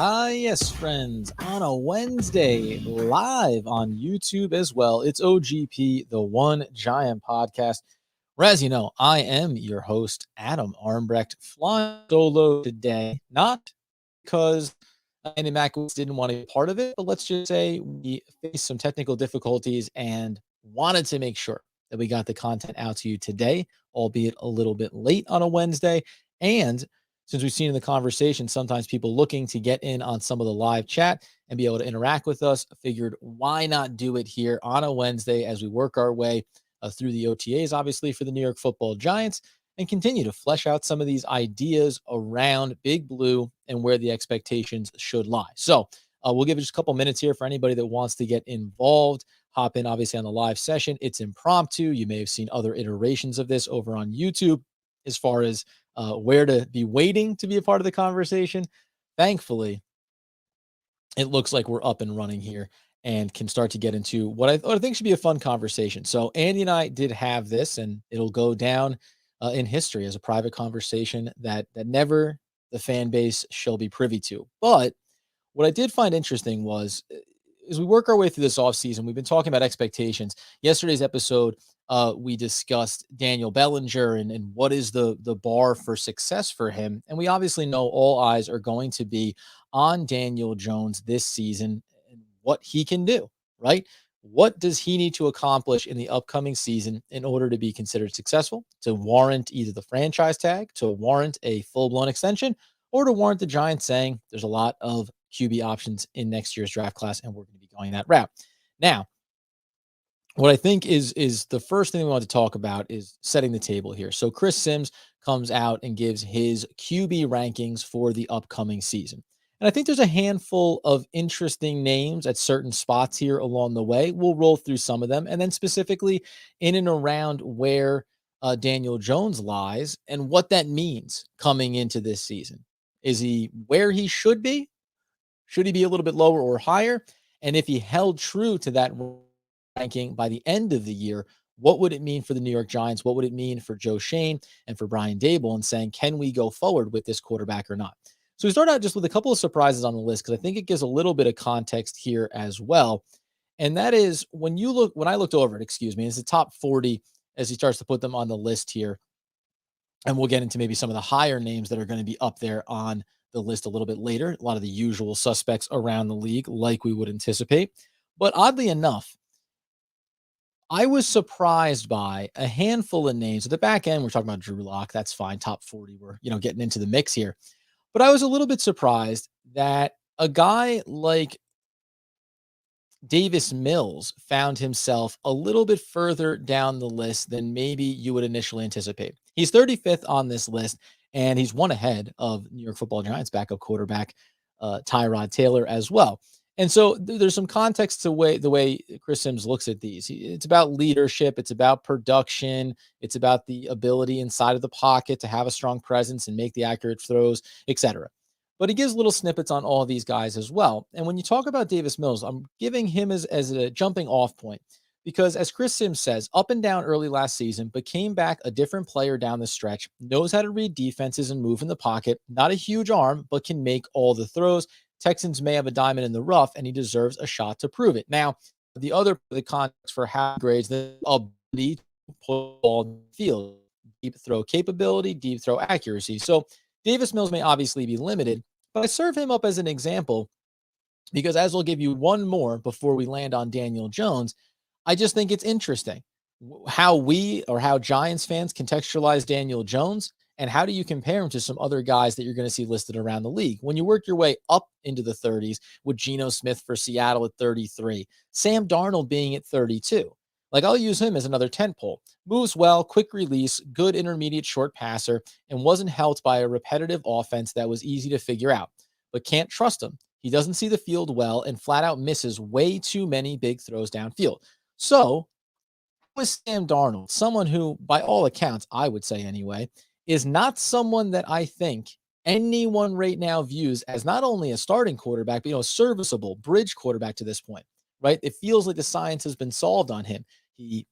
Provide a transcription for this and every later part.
Yes, friends, on a Wednesday, live on YouTube as well. It's OGP, the One Giant Podcast. Where, as you know, I am your host, Adam Armbrecht, flying solo today, not because Andy Mackowitz didn't want to be part of it, but let's just say we faced some technical difficulties and wanted to make sure that we got the content out to you today, albeit a little bit late on a Wednesday. And since we've seen in the conversation, sometimes people looking to get in on some of the live chat and be able to interact with us, figured why not do it here on a Wednesday as we work our way through the OTAs, obviously, for the New York Football Giants, and continue to flesh out some of these ideas around Big Blue and where the expectations should lie. So we'll give it just a couple minutes here for anybody that wants to get involved. Hop in, obviously, on the live session. It's impromptu. You may have seen other iterations of this over on YouTube as far as where to be waiting to be a part of the conversation. Thankfully, it looks like we're up and running here and can start to get into what I think should be a fun conversation. So Andy and I did have this, and it'll go down in history as a private conversation that never the fan base shall be privy to. But what I did find interesting was as we work our way through this offseason, we've been talking about expectations. Yesterday's episode, we discussed Daniel Bellinger and what is the bar for success for him. And we obviously know all eyes are going to be on Daniel Jones this season and what he can do, right? What does he need to accomplish in the upcoming season in order to be considered successful, to warrant either the franchise tag, to warrant a full-blown extension, or to warrant the Giants saying there's a lot of QB options in next year's draft class, and we're going to be going that route. Now, what I think is the first thing we want to talk about is setting the table here. So Chris Sims comes out and gives his QB rankings for the upcoming season. And I think there's a handful of interesting names at certain spots here along the way. We'll roll through some of them. And then specifically in and around where Daniel Jones lies and what that means coming into this season. Is he where he should be? Should he be a little bit lower or higher? And if he held true to that ranking by the end of the year, what would it mean for the New York Giants? What would it mean for Joe Shane and for Brian Dable, and saying, can we go forward with this quarterback or not? So we start out just with a couple of surprises on the list because I think it gives a little bit of context here as well. And that is when I looked over it, it's the top 40 as he starts to put them on the list here. And we'll get into maybe some of the higher names that are going to be up there on the list a little bit later. A lot of the usual suspects around the league, like we would anticipate. But oddly enough, I was surprised by a handful of names. At the back end, we're talking about Drew Lock. That's fine. Top 40. We're, getting into the mix here. But I was a little bit surprised that a guy like Davis Mills found himself a little bit further down the list than maybe you would initially anticipate. He's 35th on this list, and he's one ahead of New York Football Giants backup quarterback Tyrod Taylor as well. And so there's some context to the way Chris Sims looks at these. It's about leadership. It's about production. It's about the ability inside of the pocket to have a strong presence and make the accurate throws, etc. But he gives little snippets on all of these guys as well. And when you talk about Davis Mills, I'm giving him as a jumping off point because, as Chris Sims says, up and down early last season, but came back a different player down the stretch, knows how to read defenses and move in the pocket, not a huge arm, but can make all the throws. Texans may have a diamond in the rough, and he deserves a shot to prove it. Now, the context for how grades the ability to put ball in the field, deep throw capability, deep throw accuracy. So Davis Mills may obviously be limited, but I serve him up as an example because, as we'll give you one more before we land on Daniel Jones, I just think it's interesting how Giants fans contextualize Daniel Jones, and how do you compare him to some other guys that you're going to see listed around the league? When you work your way up into the 30s with Geno Smith for Seattle at 33, Sam Darnold being at 32. Like, I'll use him as another tent pole. Moves well, quick release, good intermediate short passer, and wasn't helped by a repetitive offense that was easy to figure out. But can't trust him. He doesn't see the field well and flat out misses way too many big throws downfield. So, with Sam Darnold, someone who, by all accounts, I would say anyway, is not someone that I think anyone right now views as not only a starting quarterback, but a serviceable bridge quarterback to this point, right? It feels like the science has been solved on him. He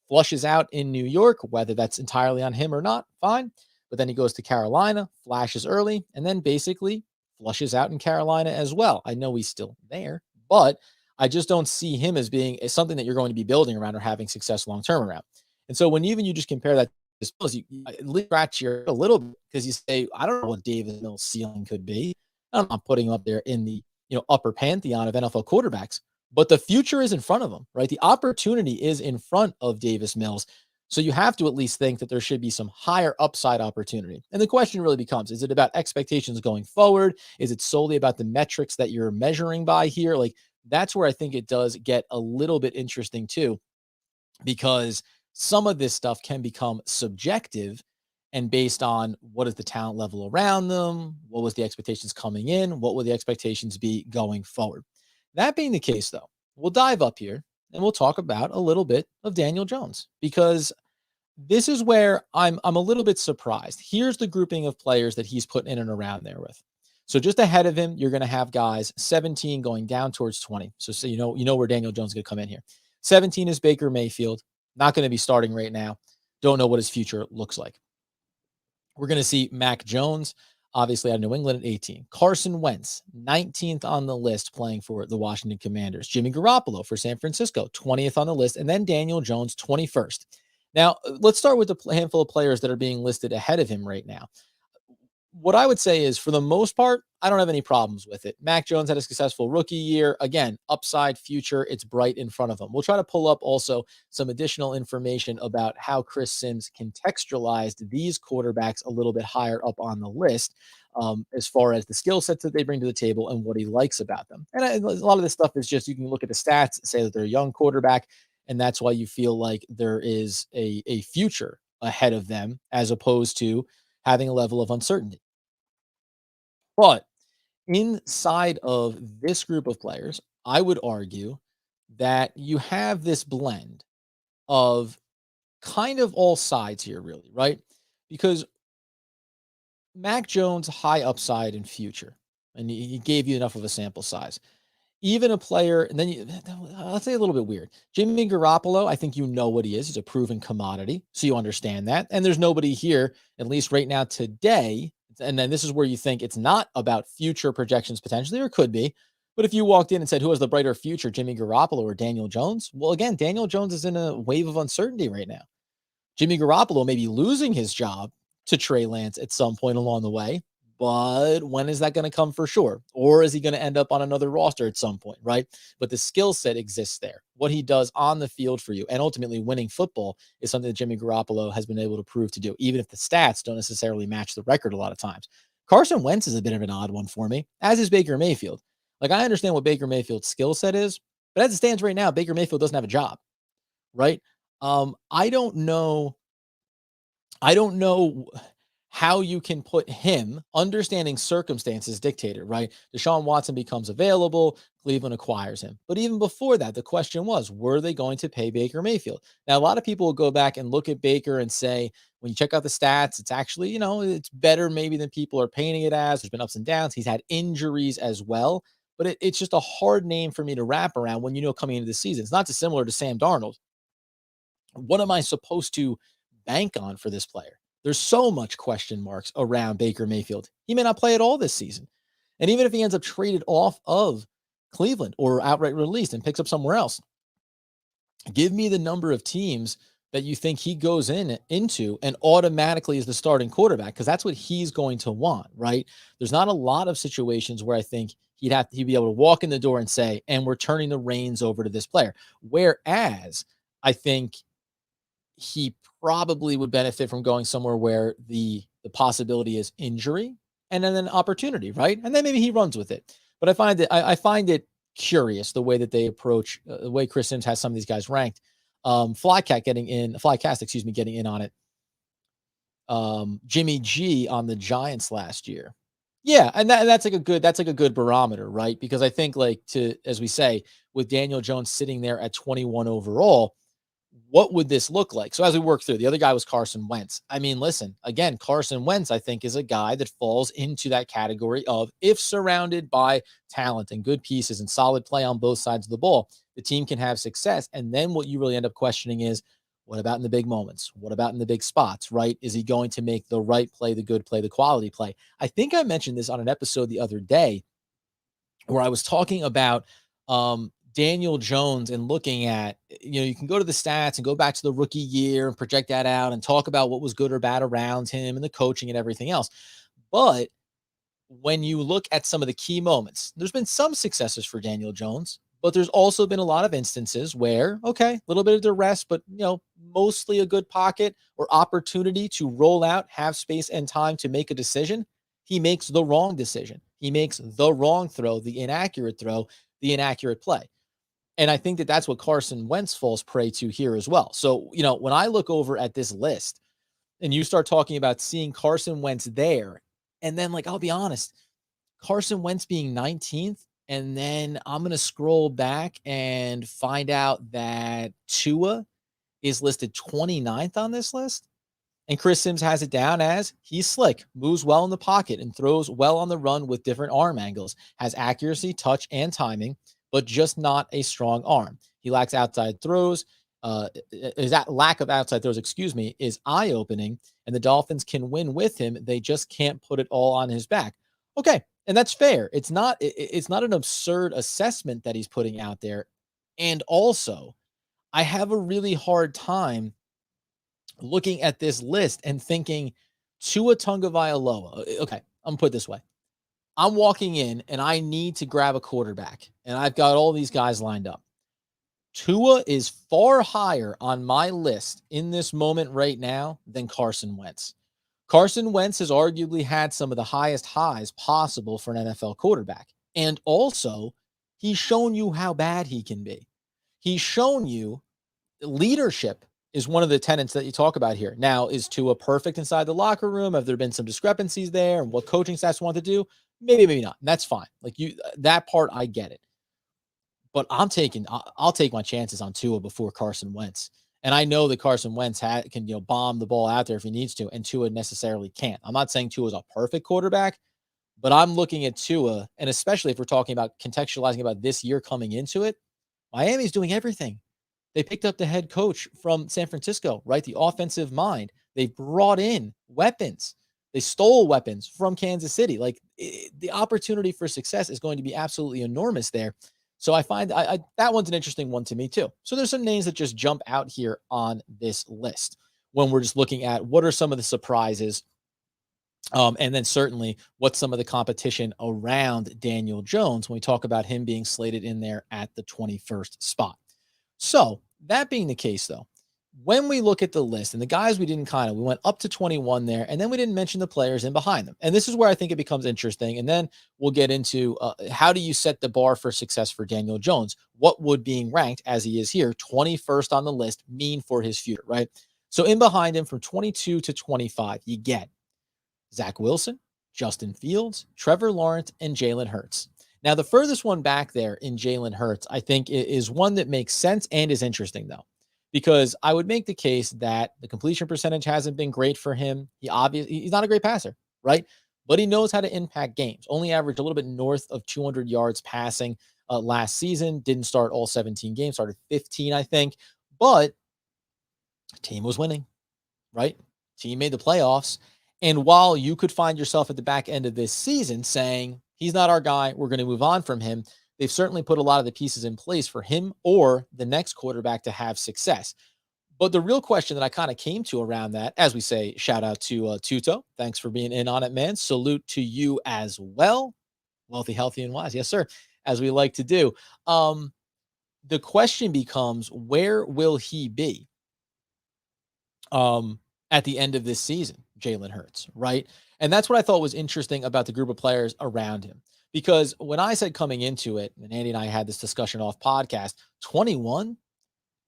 flushes out in New York, whether that's entirely on him or not, fine. But then he goes to Carolina, flashes early, and then basically flushes out in Carolina as well. I know he's still there, but I just don't see him as being as something that you're going to be building around or having success long term around. And so when even you just compare that to Mills, you at least scratch your a little bit because you say, I don't know what Davis Mills' ceiling could be. I'm not putting him up there in the upper pantheon of NFL quarterbacks, but the future is in front of him, right? The opportunity is in front of Davis Mills. So you have to at least think that there should be some higher upside opportunity. And the question really becomes, is it about expectations going forward? Is it solely about the metrics that you're measuring by here? Like that's where I think it does get a little bit interesting too, because some of this stuff can become subjective and based on what is the talent level around them, what was the expectations coming in, what will the expectations be going forward. That being the case, though, we'll dive up here and we'll talk about a little bit of Daniel Jones because this is where I'm a little bit surprised. Here's the grouping of players that he's put in and around there with. So just ahead of him, you're going to have guys 17 going down towards 20. So you know where Daniel Jones is going to come in here. 17 is Baker Mayfield, not going to be starting right now. Don't know what his future looks like. We're going to see Mac Jones, obviously out of New England at 18. Carson Wentz, 19th on the list, playing for the Washington Commanders. Jimmy Garoppolo for San Francisco, 20th on the list. And then Daniel Jones, 21st. Now, let's start with the handful of players that are being listed ahead of him right now. What I would say is, for the most part, I don't have any problems with it. Mac Jones had a successful rookie year. Again, upside future, it's bright in front of him. We'll try to pull up also some additional information about how Chris Sims contextualized these quarterbacks a little bit higher up on the list, as far as the skill sets that they bring to the table and what he likes about them. And a lot of this stuff is just, you can look at the stats, say that they're a young quarterback, and that's why you feel like there is a future ahead of them as opposed to having a level of uncertainty. But inside of this group of players, I would argue that you have this blend of kind of all sides here, really, right? Because Mac Jones, high upside in future, and he gave you enough of a sample size. Even a player, and then let's say a little bit weird. Jimmy Garoppolo, I think you know what he is. He's a proven commodity, so you understand that. And there's nobody here, at least right now today. And then this is where you think it's not about future projections potentially, or could be. But if you walked in and said, who has the brighter future, Jimmy Garoppolo or Daniel Jones? Well, again, Daniel Jones is in a wave of uncertainty right now. Jimmy Garoppolo may be losing his job to Trey Lance at some point along the way, but when is that going to come for sure? Or is he going to end up on another roster at some point, right? But the skill set exists there. What he does on the field for you and ultimately winning football is something that Jimmy Garoppolo has been able to prove to do, even if the stats don't necessarily match the record a lot of times. Carson Wentz is a bit of an odd one for me, as is Baker Mayfield. Like, I understand what Baker Mayfield's skill set is, but as it stands right now, Baker Mayfield doesn't have a job, right? I don't know. I don't know how you can put him, understanding circumstances dictated, right? Deshaun Watson becomes available, Cleveland acquires him. But even before that, the question was, were they going to pay Baker Mayfield? Now, a lot of people will go back and look at Baker and say, when you check out the stats, it's actually, it's better maybe than people are painting it as. There's been ups and downs. He's had injuries as well. But it's just a hard name for me to wrap around when coming into the season. It's not dissimilar to Sam Darnold. What am I supposed to bank on for this player? There's so much question marks around Baker Mayfield. He may not play at all this season. And even if he ends up traded off of Cleveland or outright released and picks up somewhere else, give me the number of teams that you think he goes into and automatically is the starting quarterback, because that's what he's going to want, right? There's not a lot of situations where I think he'd be able to walk in the door and say, and we're turning the reins over to this player. Whereas I think he probably would benefit from going somewhere where the possibility is injury and then an opportunity, right? And then maybe he runs with it. But I find it curious the way that they approach the way Chris Sims has some of these guys ranked. Flycast, getting in on it. Jimmy G on the Giants last year. Yeah, and that's like a good barometer, right? Because I think, as we say, with Daniel Jones sitting there at 21 overall, what would this look like? So as we work through, the other guy was Carson Wentz. I mean, listen, again, Carson Wentz, I think, is a guy that falls into that category of, if surrounded by talent and good pieces and solid play on both sides of the ball, the team can have success. And then what you really end up questioning is, What about in the big moments? What about in the big spots, right? Is he going to make the right play, the good play, the quality play? I think I mentioned this on an episode the other day where I was talking about Daniel Jones and looking at, you can go to the stats and go back to the rookie year and project that out and talk about what was good or bad around him and the coaching and everything else. But when you look at some of the key moments, there's been some successes for Daniel Jones, but there's also been a lot of instances where, okay, a little bit of duress, but mostly a good pocket or opportunity to roll out, have space and time to make a decision. He makes the wrong decision. He makes the wrong throw, the inaccurate play. And I think that that's what Carson Wentz falls prey to here as well. So, when I look over at this list and you start talking about seeing Carson Wentz there, and then, I'll be honest, Carson Wentz being 19th, and then I'm going to scroll back and find out that Tua is listed 29th on this list. And Chris Sims has it down as he's slick, moves well in the pocket, and throws well on the run with different arm angles, has accuracy, touch, and timing, but just not a strong arm. He lacks outside throws. That lack of outside throws, is eye-opening, and the Dolphins can win with him. They just can't put it all on his back. Okay, and that's fair. It's not an absurd assessment that he's putting out there. And also, I have a really hard time looking at this list and thinking Tua Tagovailoa. Okay, I'm gonna put it this way. I'm walking in and I need to grab a quarterback, and I've got all these guys lined up. Tua is far higher on my list in this moment right now than Carson Wentz. Carson Wentz has arguably had some of the highest highs possible for an NFL quarterback. And also, he's shown you how bad he can be. He's shown you leadership is one of the tenets that you talk about here. Now, is Tua perfect inside the locker room? Have there been some discrepancies there and what coaching staffs want to do? Maybe, maybe not. And that's fine. That part, I get it. But I'll take my chances on Tua before Carson Wentz. And I know that Carson Wentz can bomb the ball out there if he needs to, and Tua necessarily can't. I'm not saying Tua is a perfect quarterback, but I'm looking at Tua, and especially if we're talking about contextualizing about this year coming into it, Miami's doing everything. They picked up the head coach from San Francisco, right? The offensive mind. They brought in weapons. They stole weapons from Kansas City. The opportunity for success is going to be absolutely enormous there. So I find that one's an interesting one to me too. So there's some names that just jump out here on this list when we're just looking at what are some of the surprises, and then certainly what's some of the competition around Daniel Jones when we talk about him being slated in there at the 21st spot. So that being the case, though, when we look at the list and the guys we went up to 21 there, and then we didn't mention the players in behind them. And this is where I think it becomes interesting. And then we'll get into how do you set the bar for success for Daniel Jones? What would being ranked as he is here, 21st on the list, mean for his future, right? So in behind him from 22 to 25, you get Zach Wilson, Justin Fields, Trevor Lawrence, and Jalen Hurts. Now, the furthest one back there in Jalen Hurts, I think, is one that makes sense and is interesting, though, because I would make the case that the completion percentage hasn't been great for him. He's not a great passer, right? But he knows how to impact games. Only averaged a little bit north of 200 yards passing last season. Didn't start all 17 games, started 15, I think. But team was winning, right? Team made the playoffs. And while you could find yourself at the back end of this season saying, he's not our guy, we're going to move on from him, they've certainly put a lot of the pieces in place for him or the next quarterback to have success. But the real question that I kind of came to around that, as we say, shout out to Tuto. Thanks for being in on it, man. Salute to you as well. Wealthy, healthy, and wise. Yes, sir. As we like to do. The question becomes, where will he be at the end of this season, Jalen Hurts, right? And that's what I thought was interesting about the group of players around him. Because when I said coming into it, and Andy and I had this discussion off podcast, 21,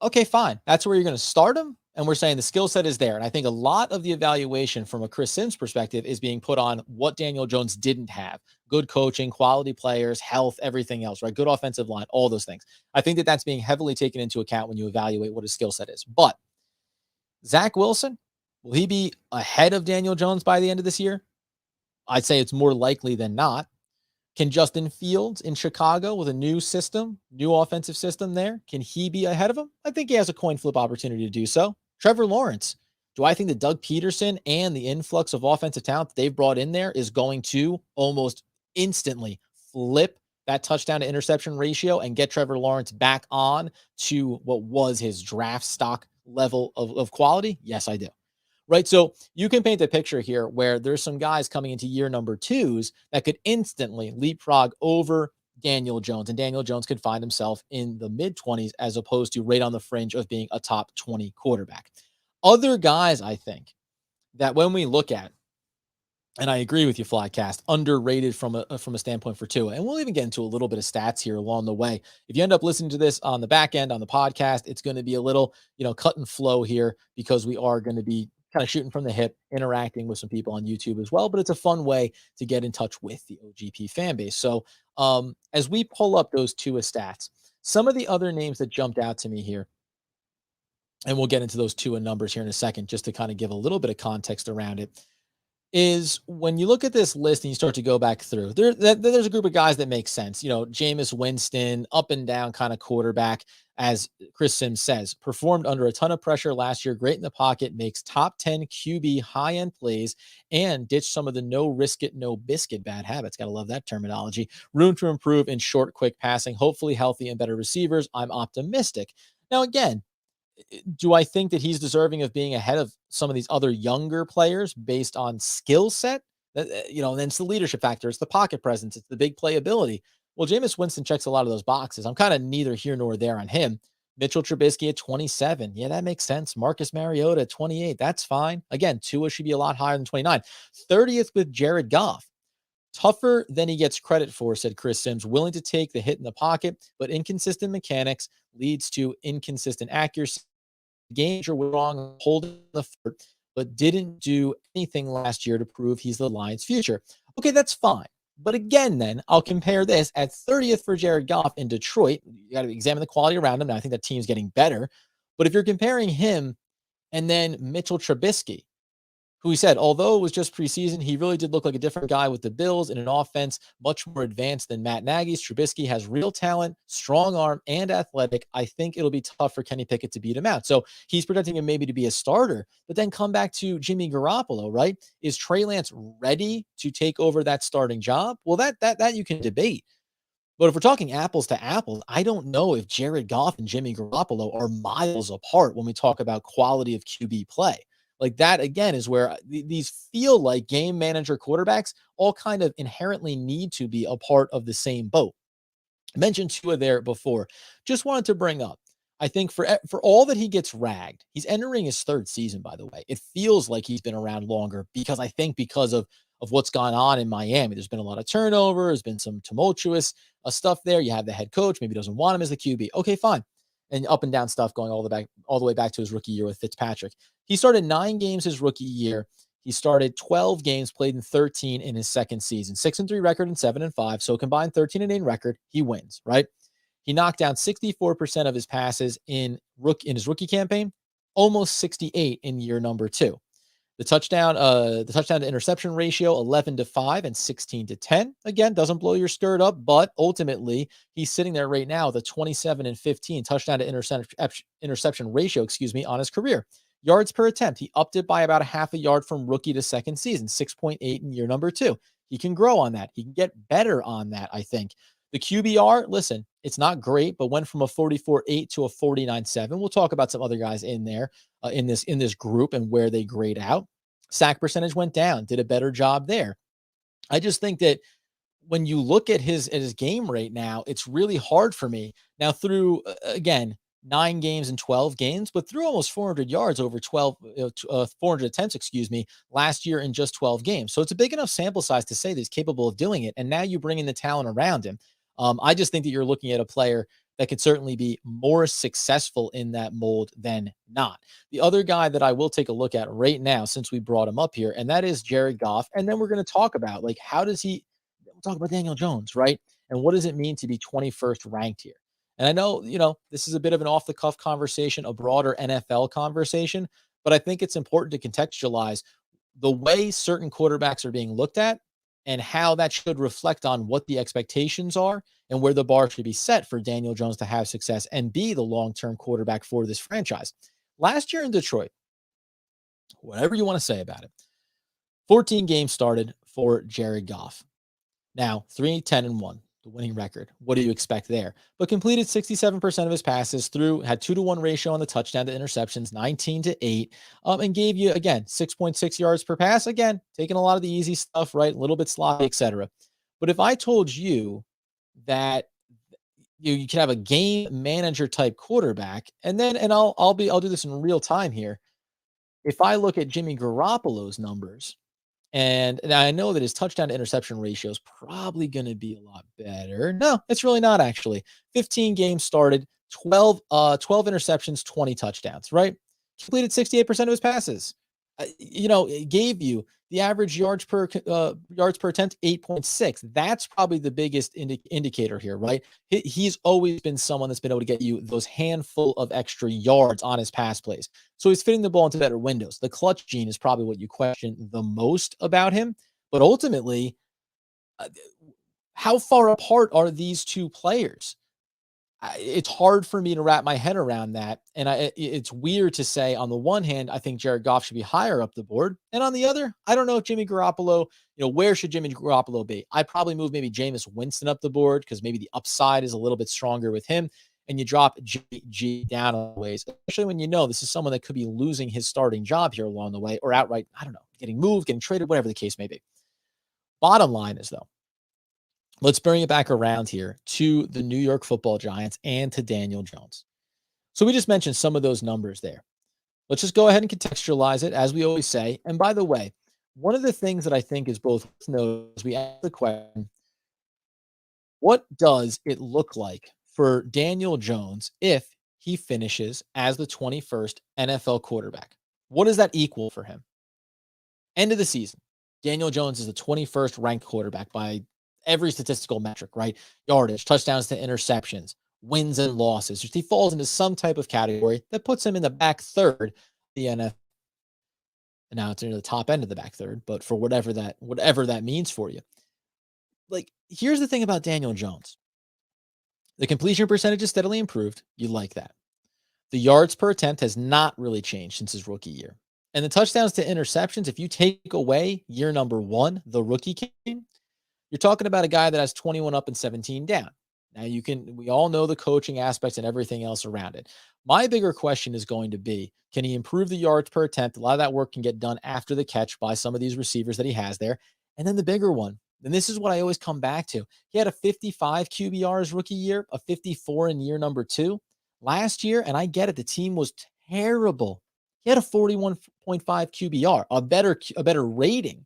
okay, fine. That's where you're going to start him. And we're saying the skill set is there. And I think a lot of the evaluation from a Chris Sims perspective is being put on what Daniel Jones didn't have. Good coaching, quality players, health, everything else, right? Good offensive line, all those things. I think that that's being heavily taken into account when you evaluate what his skill set is. But Zach Wilson, will he be ahead of Daniel Jones by the end of this year? I'd say it's more likely than not. Can Justin Fields in Chicago with a new system, new offensive system there, can he be ahead of him? I think he has a coin flip opportunity to do so. Trevor Lawrence. Do I think that Doug Peterson and the influx of offensive talent that they've brought in there is going to almost instantly flip that touchdown to interception ratio and get Trevor Lawrence back on to what was his draft stock level of quality? Yes, I do. Right. So you can paint a picture here where there's some guys coming into year number twos that could instantly leapfrog over Daniel Jones, and Daniel Jones could find himself in the mid 20s as opposed to right on the fringe of being a top 20 quarterback. Other guys, I think, that when we look at, and I agree with you, Flycast, underrated from a standpoint for Tua. And we'll even get into a little bit of stats here along the way. If you end up listening to this on the back end on the podcast, it's going to be a little, cut and flow here because we are going to be kind of shooting from the hip, interacting with some people on YouTube as well. But it's a fun way to get in touch with the OGP fan base. So as we pull up those Tua stats, some of the other names that jumped out to me here, and we'll get into those Tua numbers here in a second, just to kind of give a little bit of context around it, is when you look at this list and you start to go back through, there's a group of guys that make sense. Jameis Winston, up and down kind of quarterback, as Chris Sims says, performed under a ton of pressure last year, great in the pocket, makes top 10 QB high-end plays, and ditched some of the no risk it, no biscuit bad habits. Got to love that terminology. Room to improve in short, quick passing, hopefully healthy and better receivers. I'm optimistic. Now, again, do I think that he's deserving of being ahead of some of these other younger players based on skill set? And then it's the leadership factor, it's the pocket presence, it's the big playability. Well, Jameis Winston checks a lot of those boxes. I'm kind of neither here nor there on him. Mitchell Trubisky at 27. Yeah, that makes sense. Marcus Mariota at 28. That's fine. Again, Tua should be a lot higher than 29. 30th with Jared Goff. Tougher than he gets credit for, said Chris Sims. Willing to take the hit in the pocket, but inconsistent mechanics leads to inconsistent accuracy. Games are wrong, holding the fort, but didn't do anything last year to prove he's the Lions' future. Okay, that's fine. But again, then I'll compare this at 30th for Jared Goff in Detroit. You got to examine the quality around him. Now, I think that team's getting better. But if you're comparing him and then Mitchell Trubisky, who he said, although it was just preseason, he really did look like a different guy with the Bills in an offense much more advanced than Matt Nagy's. Trubisky has real talent, strong arm, and athletic. I think it'll be tough for Kenny Pickett to beat him out. So he's projecting him maybe to be a starter, but then come back to Jimmy Garoppolo, right? Is Trey Lance ready to take over that starting job? Well, that you can debate. But if we're talking apples to apples, I don't know if Jared Goff and Jimmy Garoppolo are miles apart when we talk about quality of QB play. Like that, again, is where these feel like game manager quarterbacks all kind of inherently need to be a part of the same boat. I mentioned Tua there before. Just wanted to bring up, I think for all that he gets ragged, he's entering his third season, by the way. It feels like he's been around longer because of what's gone on in Miami. There's been a lot of turnover. There's been some tumultuous stuff there. You have the head coach, maybe doesn't want him as the QB. Okay, fine. And up and down stuff going all the way back to his rookie year with Fitzpatrick. He started 9 games his rookie year. He started 12 games, played in 13 in his second season. 6-3 record and 7-5. So combined 13-8 record, he wins, right? He knocked down 64% of his passes in his rookie campaign, almost 68 in year number 2. The touchdown to interception ratio, 11-5 and 16-10. Again, doesn't blow your skirt up, but ultimately he's sitting there right now, the 27-15 touchdown to interception ratio, on his career. Yards per attempt, he upped it by about a half a yard from rookie to second season, 6.8 in year number 2. He can grow on that. He can get better on that, I think. The QBR, listen, it's not great, but went from a 44.8 to a 49.7. We'll talk about some other guys in there in this group and where they grade out. Sack percentage went down, did a better job there. I just think that when you look at his game right now, it's really hard for me. Now through, again, 9 games and 12 games, but threw almost 400 yards over 400 attempts, last year in just 12 games. So it's a big enough sample size to say that he's capable of doing it. And now you bring in the talent around him. I just think that you're looking at a player that could certainly be more successful in that mold than not. The other guy that I will take a look at right now, since we brought him up here, and that is Jared Goff. And then we're going to talk about, we'll talk about Daniel Jones, right? And what does it mean to be 21st ranked here? And I know, this is a bit of an off the cuff conversation, a broader NFL conversation, but I think it's important to contextualize the way certain quarterbacks are being looked at and how that should reflect on what the expectations are and where the bar should be set for Daniel Jones to have success and be the long-term quarterback for this franchise. Last year in Detroit, whatever you want to say about it, 14 games started for Jared Goff. Now, 3-10-1, the winning record. What do you expect there? But completed 67% of his passes, had 2-to-1 ratio on the touchdown to interceptions, 19-8, and gave you, again, 6.6 yards per pass. Again, taking a lot of the easy stuff, right? A little bit sloppy, etc. But if I told you that you could have a game manager type quarterback, and I'll do this in real time here. If I look at Jimmy Garoppolo's numbers, and I know that his touchdown to interception ratio is probably going to be a lot better. No, it's really not actually. 15 games started, 12 interceptions, 20 touchdowns, right? Completed 68% of his passes. It gave you the average yards per attempt, 8.6. That's probably the biggest indicator here, right? He's always been someone that's been able to get you those handful of extra yards on his pass plays. So he's fitting the ball into better windows. The clutch gene is probably what you question the most about him. But ultimately, how far apart are these two players? It's hard for me to wrap my head around that. And it's weird to say, on the one hand, I think Jared Goff should be higher up the board. And on the other, I don't know if Jimmy Garoppolo, where should Jimmy Garoppolo be? I'd probably move maybe Jameis Winston up the board because maybe the upside is a little bit stronger with him. And you drop G down a ways, especially when this is someone that could be losing his starting job here along the way, or outright, I don't know, getting moved, getting traded, whatever the case may be. Bottom line is, though, let's bring it back around here to the New York Football Giants and to Daniel Jones. So we just mentioned some of those numbers there. Let's just go ahead and contextualize it, as we always say. And by the way, one of the things that I think is both knows, we ask the question, what does it look like for Daniel Jones if he finishes as the 21st NFL quarterback? What does that equal for him? End of the season, Daniel Jones is the 21st ranked quarterback by every statistical metric, right? Yardage, touchdowns to interceptions, wins and losses. Just he falls into some type of category that puts him in the back third of the NFL. And now it's near the top end of the back third, but for whatever that means for you. Like, here's the thing about Daniel Jones. The completion percentage is steadily improved. You like that. The yards per attempt has not really changed since his rookie year. And the touchdowns to interceptions, if you take away year number 1, the rookie game, you're talking about a guy that has 21 up and 17 down. Now we all know the coaching aspects and everything else around it. My bigger question is going to be, can he improve the yards per attempt? A lot of that work can get done after the catch by some of these receivers that he has there. And then the bigger one, and this is what I always come back to. He had a 55 QBR his rookie year, a 54 in year number 2. Last year, and I get it, the team was terrible. He had a 41.5 QBR, a better rating,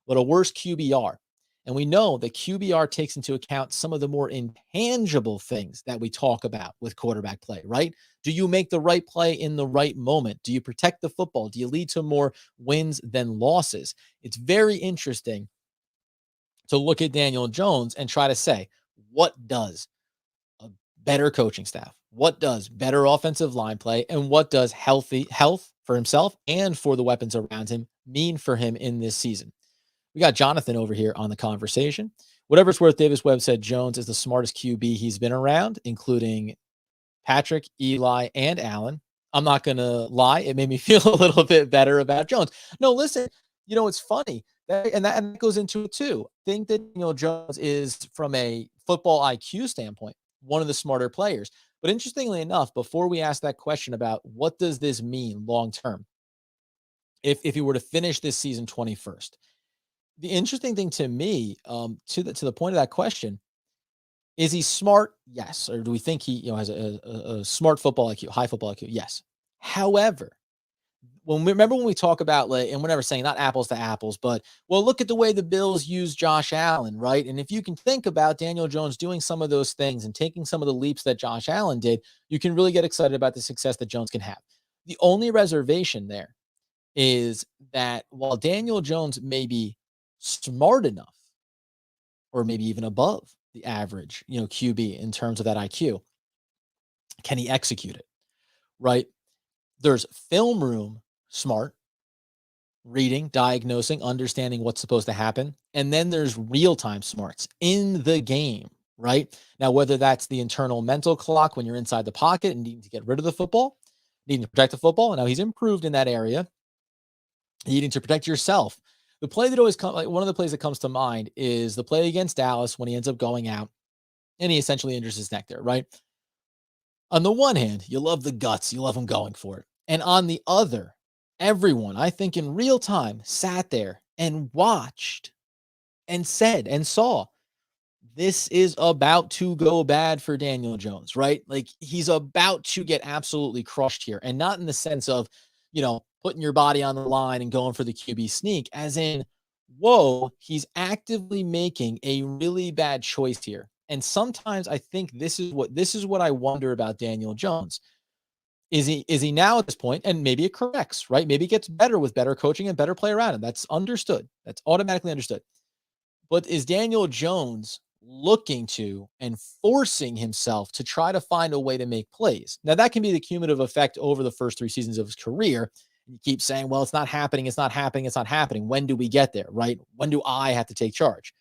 but a worse QBR. And we know that QBR takes into account some of the more intangible things that we talk about with quarterback play, right? Do you make the right play in the right moment? Do you protect the football? Do you lead to more wins than losses? It's very interesting to look at Daniel Jones and try to say, what does a better coaching staff, what does better offensive line play, and what does health for himself and for the weapons around him mean for him in this season? We got Jonathan over here on the conversation. Whatever it's worth, Davis Webb said Jones is the smartest QB he's been around, including Patrick, Eli, and Allen. I'm not going to lie. It made me feel a little bit better about Jones. No, listen, it's funny. That goes into it too. I think that Jones is, from a football IQ standpoint, one of the smarter players. But interestingly enough, before we ask that question about what does this mean long term, if he were to finish this season 21st, the interesting thing to me, to the point of that question, is he smart? Yes. Or do we think he has a smart football IQ, high football IQ? Yes. However, when we talk about, and we're never saying not apples to apples, but look at the way the Bills use Josh Allen, right? And if you can think about Daniel Jones doing some of those things and taking some of the leaps that Josh Allen did, you can really get excited about the success that Jones can have. The only reservation there is that while Daniel Jones may be smart enough, or maybe even above the average, QB in terms of that IQ, can he execute it? Right? There's film room smart, reading, diagnosing, understanding what's supposed to happen. And then there's real-time smarts in the game, right? Now, whether that's the internal mental clock when you're inside the pocket and needing to get rid of the football, needing to protect the football. Now he's improved in that area. Needing to protect yourself. The play that always comes, like one of the plays that comes to mind is the play against Dallas when he ends up going out and he essentially injures his neck there, right? On the one hand, you love the guts, you love him going for it. And on the other, everyone, I think in real time, sat there and watched and said and saw this is about to go bad for Daniel Jones, right? Like he's about to get absolutely crushed here. And not in the sense of, putting your body on the line and going for the QB sneak, as in, whoa, he's actively making a really bad choice here. And sometimes I think this is what I wonder about Daniel Jones. Is he now at this point, and maybe it corrects, right? Maybe it gets better with better coaching and better play around him. That's understood. That's automatically understood. But is Daniel Jones looking to and forcing himself to try to find a way to make plays? Now, that can be the cumulative effect over the first 3 seasons of his career. You keep saying, well, it's not happening. It's not happening. It's not happening. When do we get there, right? When do I have to take charge?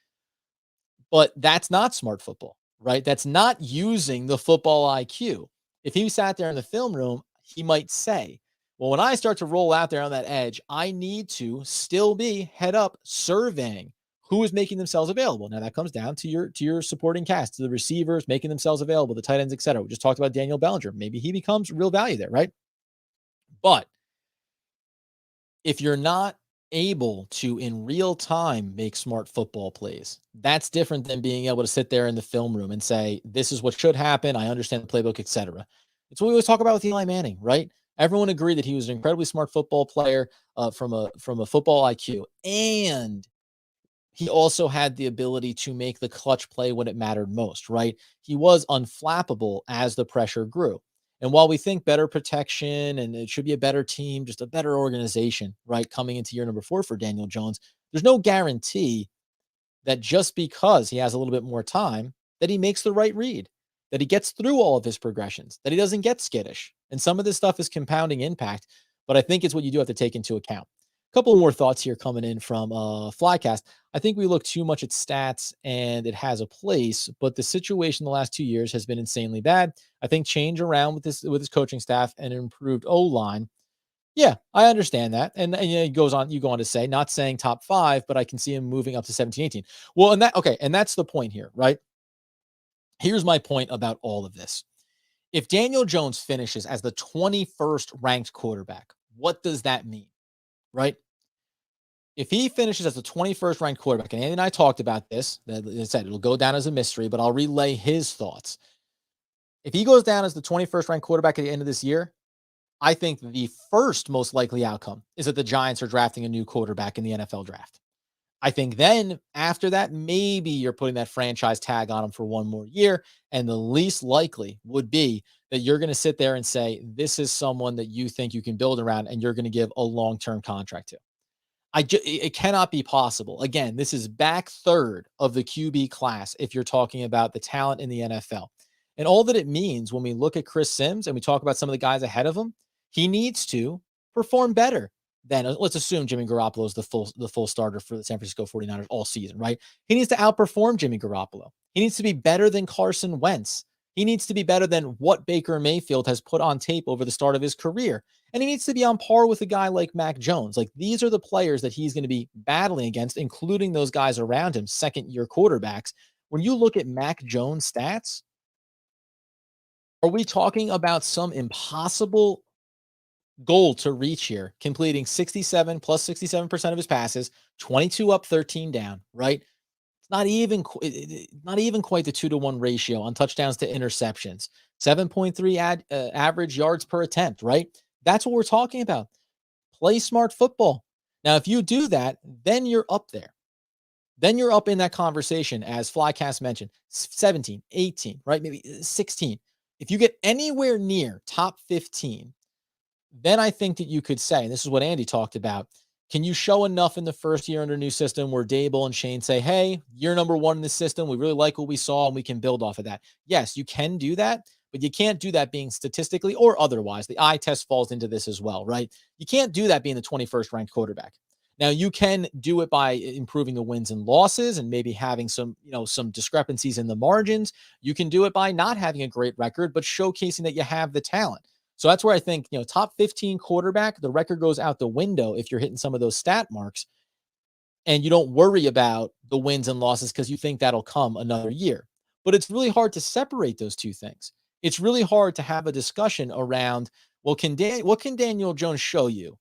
But that's not smart football, right? That's not using the football IQ. If he sat there in the film room, he might say, well, when I start to roll out there on that edge, I need to still be head up surveying who is making themselves available. Now that comes down to your supporting cast, to the receivers making themselves available, the tight ends, et cetera. We just talked about Daniel Bellinger. Maybe he becomes real value there, right? But if you're not able to in real time make smart football plays, that's different than being able to sit there in the film room and say, this is what should happen. I understand the playbook, et cetera. It's what we always talk about with Eli Manning, right? Everyone agreed that he was an incredibly smart football player from a football IQ. And he also had the ability to make the clutch play when it mattered most, right? He was unflappable as the pressure grew. And while we think better protection and it should be a better team, just a better organization, right, coming into year number 4 for Daniel Jones, there's no guarantee that just because he has a little bit more time, that he makes the right read, that he gets through all of his progressions, that he doesn't get skittish. And some of this stuff is compounding impact, but I think it's what you do have to take into account. A couple more thoughts here coming in from Flycast. I think we look too much at stats and it has a place, but the situation the last 2 years has been insanely bad. I think change around with his coaching staff and an improved O-line. Yeah, I understand that. And you go on to say, not saying top 5, but I can see him moving up to 17, 18. Well, and that's the point here, right? Here's my point about all of this. If Daniel Jones finishes as the 21st ranked quarterback, what does that mean? Right? If he finishes as the 21st ranked quarterback, and Andy and I talked about this, that I said it'll go down as a mystery, but I'll relay his thoughts. If he goes down as the 21st ranked quarterback at the end of this year, I think the first most likely outcome is that the Giants are drafting a new quarterback in the NFL draft. I think then after that, maybe you're putting that franchise tag on him for one more year. And the least likely would be that you're going to sit there and say, this is someone that you think you can build around and you're going to give a long-term contract to. It cannot be possible. Again, this is back third of the QB class if you're talking about the talent in the NFL. And all that it means when we look at Chris Sims and we talk about some of the guys ahead of him, he needs to perform better than, let's assume Jimmy Garoppolo is the full starter for the San Francisco 49ers all season, right? He needs to outperform Jimmy Garoppolo. He needs to be better than Carson Wentz. He needs to be better than what Baker Mayfield has put on tape over the start of his career. And he needs to be on par with a guy like Mac Jones. Like, these are the players that he's going to be battling against, including those guys around him, second-year quarterbacks. When you look at Mac Jones' stats, are we talking about some impossible goal to reach here, completing 67 plus 67% of his passes, 22 up, 13 down, right? It's not even quite the 2-to-1 ratio on touchdowns to interceptions, 7.3 average yards per attempt, right? That's what we're talking about. Play smart football. Now, if you do that, then you're up there. Then you're up in that conversation, as Flycast mentioned, 17, 18, right? Maybe 16. If you get anywhere near top 15, then I think that you could say, and this is what Andy talked about, can you show enough in the first year under a new system where Dable and Shane say, hey, you're number 1 in the system. We really like what we saw and we can build off of that. Yes, you can do that, but you can't do that being statistically or otherwise. The eye test falls into this as well, right? You can't do that being the 21st ranked quarterback. Now, you can do it by improving the wins and losses and maybe having some discrepancies in the margins. You can do it by not having a great record, but showcasing that you have the talent. So that's where I think, top 15 quarterback, the record goes out the window if you're hitting some of those stat marks and you don't worry about the wins and losses because you think that'll come another year. But it's really hard to separate those two things. It's really hard to have a discussion around, well, what can Daniel Jones show you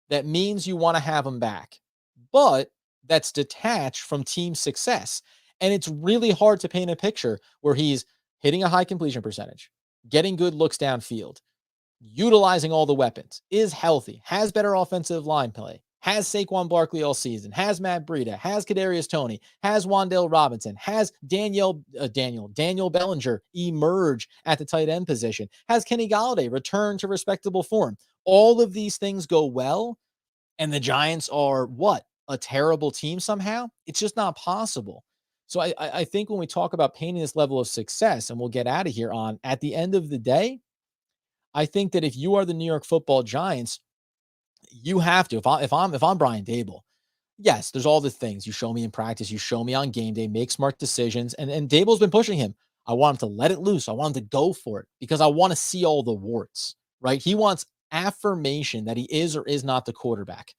that means you want to have him back, but that's detached from team success? And it's really hard to paint a picture where he's hitting a high completion percentage, getting good looks downfield, utilizing all the weapons, is healthy, has better offensive line play, has Saquon Barkley all season, has Matt Breida, has Kadarius Toney, has Wan'Dale Robinson, has Daniel Bellinger emerge at the tight end position, has Kenny Golladay return to respectable form. All of these things go well, and the Giants are what? A terrible team somehow? It's just not possible. So I think when we talk about painting this level of success, and we'll get out of here on, at the end of the day, I think that if you are the New York Football Giants, you have to. If I'm Brian Daboll, yes, there's all the things you show me in practice, you show me on game day, make smart decisions, and Daboll's been pushing him. I want him to let it loose. I want him to go for it because I want to see all the warts. Right? He wants affirmation that he is or is not the quarterback.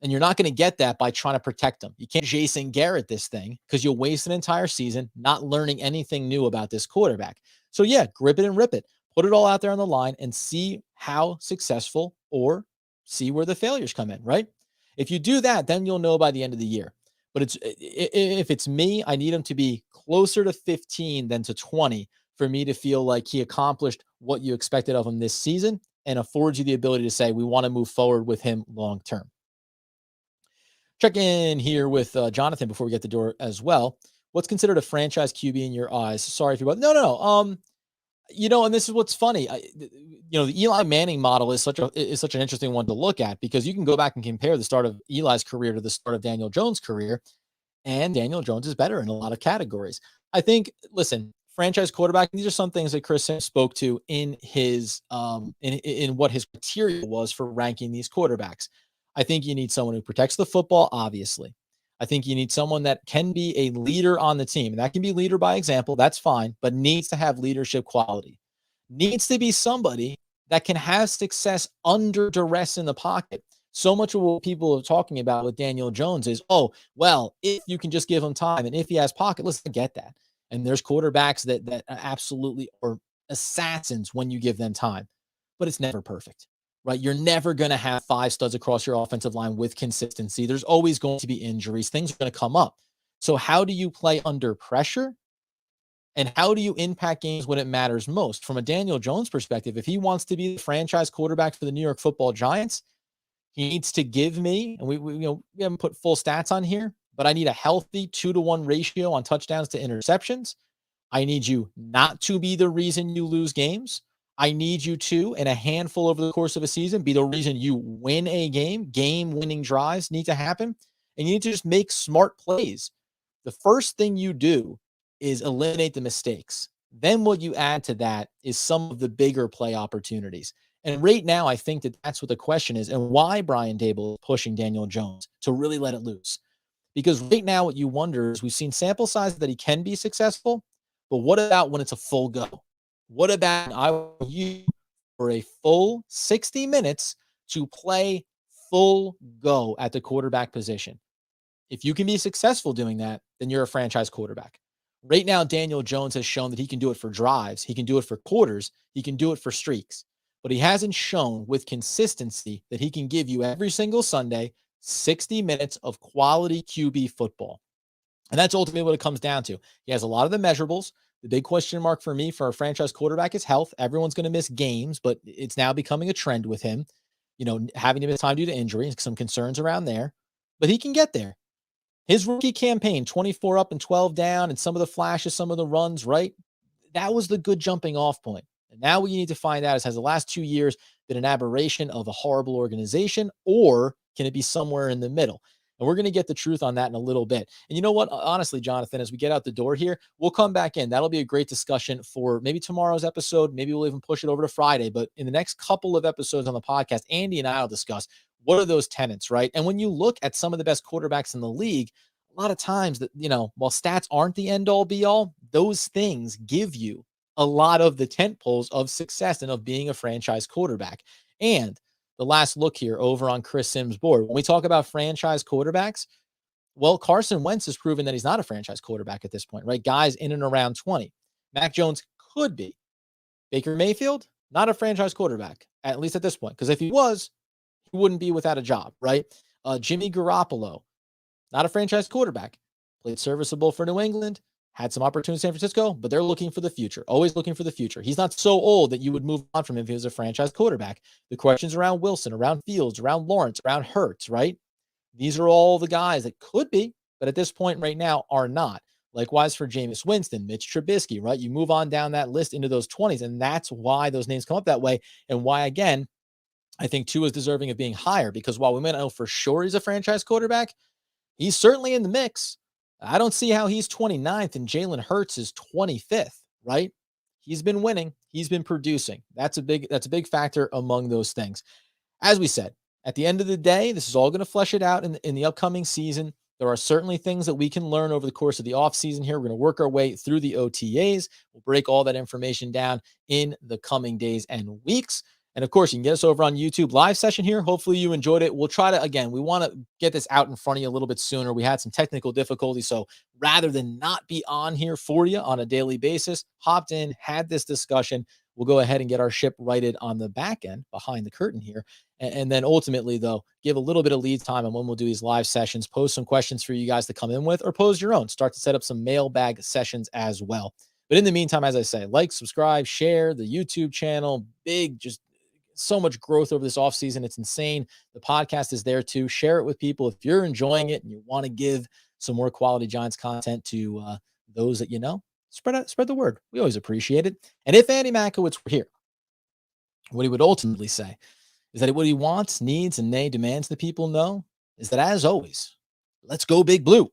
And you're not going to get that by trying to protect him. You can't Jason Garrett this thing because you'll waste an entire season not learning anything new about this quarterback. So yeah, grip it and rip it. Put it all out there on the line and see how successful or see where the failures come in, right? If you do that, then you'll know by the end of the year. But if it's me, I need him to be closer to 15 than to 20 for me to feel like he accomplished what you expected of him this season and affords you the ability to say, we want to move forward with him long term. Check in here with Jonathan before we get the door as well. What's considered a franchise QB in your eyes? Sorry if you're about, no. And this is what's funny. The Eli Manning model is such an interesting one to look at because you can go back and compare the start of Eli's career to the start of Daniel Jones' career, and Daniel Jones is better in a lot of categories. I think, listen, franchise quarterback, these are some things that Chris spoke to in his in what his criteria was for ranking these quarterbacks. I think you need someone who protects the football, obviously. I think you need someone that can be a leader on the team. And that can be leader by example. That's fine, but needs to have leadership quality. Needs to be somebody that can have success under duress in the pocket. So much of what people are talking about with Daniel Jones is, oh, well, if you can just give him time and if he has pocket, let's get that. And there's quarterbacks that absolutely are assassins when you give them time, but it's never perfect. Right? You're never going to have 5 studs across your offensive line with consistency. There's always going to be injuries. Things are going to come up. So how do you play under pressure? And how do you impact games when it matters most? From a Daniel Jones perspective, if he wants to be the franchise quarterback for the New York Football Giants, he needs to give me, and we haven't put full stats on here, but I need a healthy 2-to-1 ratio on touchdowns to interceptions. I need you not to be the reason you lose games. I need you to, in a handful over the course of a season, be the reason you win a game. Game-winning drives need to happen. And you need to just make smart plays. The first thing you do is eliminate the mistakes. Then what you add to that is some of the bigger play opportunities. And right now, I think that that's what the question is and why Brian Daboll is pushing Daniel Jones to really let it loose. Because right now, what you wonder is we've seen sample size that he can be successful, but what about when it's a full go? What about I want you for a full 60 minutes to play full go at the quarterback position? If you can be successful doing that, then you're a franchise quarterback. Right now, Daniel Jones has shown that he can do it for drives. He can do it for quarters. He can do it for streaks. But he hasn't shown with consistency that he can give you every single Sunday 60 minutes of quality QB football. And that's ultimately what it comes down to. He has a lot of the measurables. The big question mark for me for a franchise quarterback is health. Everyone's going to miss games, but it's now becoming a trend with him, having to miss time due to injury, some concerns around there, but he can get there. His rookie campaign, 24 up and 12 down, and some of the flashes, some of the runs, right? That was the good jumping off point. And now what you need to find out is, has the last 2 years been an aberration of a horrible organization, or can it be somewhere in the middle? And we're going to get the truth on that in a little bit. And you know what? Honestly, Jonathan, as we get out the door here, we'll come back in. That'll be a great discussion for maybe tomorrow's episode. Maybe we'll even push it over to Friday. But in the next couple of episodes on the podcast, Andy and I will discuss what are those tenets, right? And when you look at some of the best quarterbacks in the league, a lot of times that, while stats aren't the end all be all, those things give you a lot of the tent poles of success and of being a franchise quarterback. And the last look here over on Chris Sims' board, when we talk about franchise quarterbacks, well, Carson Wentz has proven that he's not a franchise quarterback at this point, right? Guys in and around 20. Mac Jones could be. Baker Mayfield, not a franchise quarterback, at least at this point, because if he was, he wouldn't be without a job, right? Jimmy Garoppolo, not a franchise quarterback, played serviceable for New England, had some opportunity in San Francisco, but they're looking for the future, always looking for the future. He's not so old that you would move on from him if he was a franchise quarterback. The questions around Wilson, around Fields, around Lawrence, around Hurts, right? These are all the guys that could be, but at this point right now are not. Likewise for Jameis Winston, Mitch Trubisky, right? You move on down that list into those 20s, and that's why those names come up that way. And why, again, I think Tua is deserving of being higher, because while we may not know for sure he's a franchise quarterback, he's certainly in the mix. I don't see how he's 29th and Jalen Hurts is 25th, right? He's been winning. He's been producing. That's a big factor among those things. As we said, at the end of the day, this is all going to flesh it out in the upcoming season. There are certainly things that we can learn over the course of the offseason here. We're going to work our way through the OTAs. We'll break all that information down in the coming days and weeks. And of course, you can get us over on YouTube live session here. Hopefully you enjoyed it. We'll try to, again, we want to get this out in front of you a little bit sooner. We had some technical difficulties. So rather than not be on here for you on a daily basis, hopped in, had this discussion. We'll go ahead and get our ship righted on the back end behind the curtain here. And then ultimately, though, give a little bit of lead time on when we'll do these live sessions, post some questions for you guys to come in with, or pose your own. Start to set up some mailbag sessions as well. But in the meantime, as I say, like, subscribe, share the YouTube channel. Just so much growth over this offseason. It's insane. The podcast is there too. Share it with people if you're enjoying it and you want to give some more quality Giants content to those that you know. Spread the word. We always appreciate it. And if Andy Makowitz were here, what he would ultimately say is that what he wants, needs, and demands the people know is that, as always, let's go Big Blue.